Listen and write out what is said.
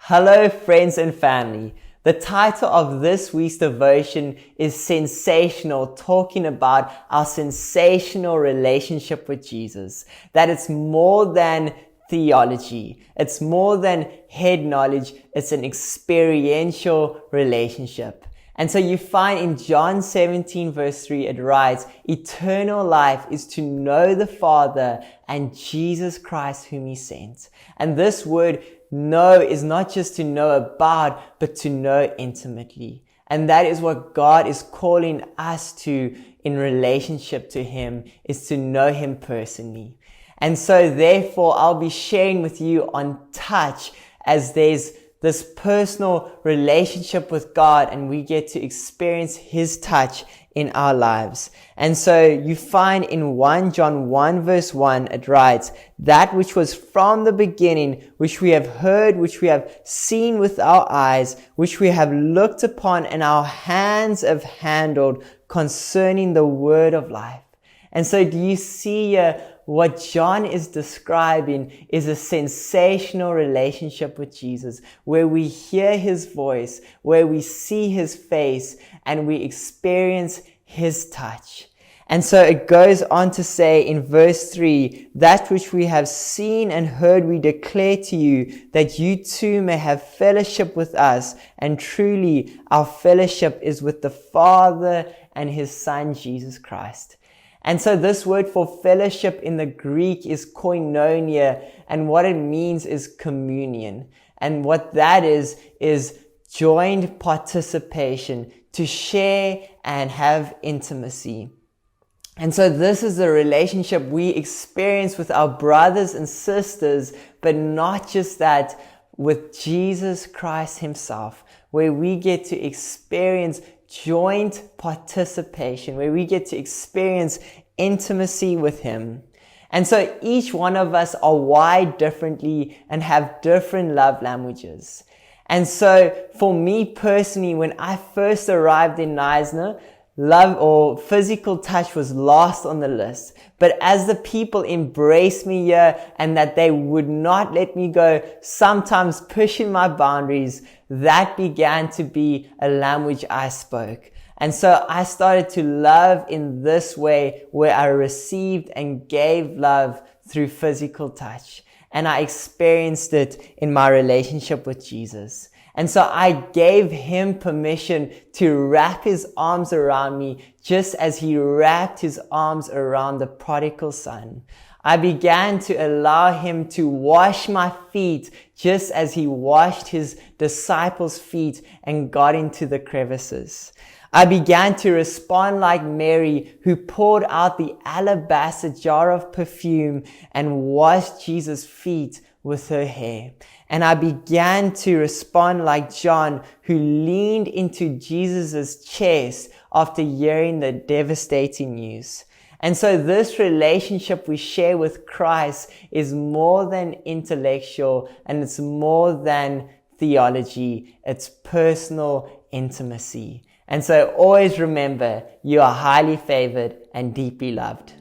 Hello friends and family. The title of this week's devotion is Sensational, talking about our sensational relationship with Jesus. That it's more than theology. It's more than head knowledge. It's an experiential relationship. And so you find in John 17 verse 3, it writes, eternal life is to know the Father and Jesus Christ whom He sent. And this word know is not just to know about, but to know intimately. And that is what God is calling us to in relationship to Him, is to know Him personally. And so therefore, I'll be sharing with you on touch, as there's this personal relationship with God and we get to experience His touch in our lives. And so you find in 1 John 1 verse 1, it writes, that which was from the beginning, which we have heard, which we have seen with our eyes, which we have looked upon and our hands have handled concerning the word of life. And so do you see what John is describing is a sensational relationship with Jesus, where we hear His voice, where we see His face, and we experience His touch. And so it goes on to say in verse 3, that which we have seen and heard we declare to you, that you too may have fellowship with us. And truly our fellowship is with the Father and His Son, Jesus Christ. And so this word for fellowship in the Greek is koinonia, and what it means is communion. And what that is joined participation, to share and have intimacy. And so this is the relationship we experience with our brothers and sisters, but not just that, with Jesus Christ Himself, where we get to experience joint participation, where we get to experience intimacy with Him. And so each one of us are wired differently and have different love languages. And so for me personally, when I first arrived in Knysna, love or physical touch was last on the list. But as the people embraced me here and that they would not let me go, sometimes pushing my boundaries, that began to be a language I spoke. And so I started to love in this way, where I received and gave love through physical touch. And I experienced it in my relationship with Jesus. And so I gave Him permission to wrap His arms around me, just as He wrapped His arms around the prodigal son. I began to allow Him to wash my feet, just as He washed His disciples' feet and got into the crevices. I began to respond like Mary, who poured out the alabaster jar of perfume and washed Jesus' feet with her hair. And I began to respond like John, who leaned into Jesus' chest after hearing the devastating news. And so this relationship we share with Christ is more than intellectual, and it's more than theology. It's personal intimacy. And so always remember, you are highly favored and deeply loved.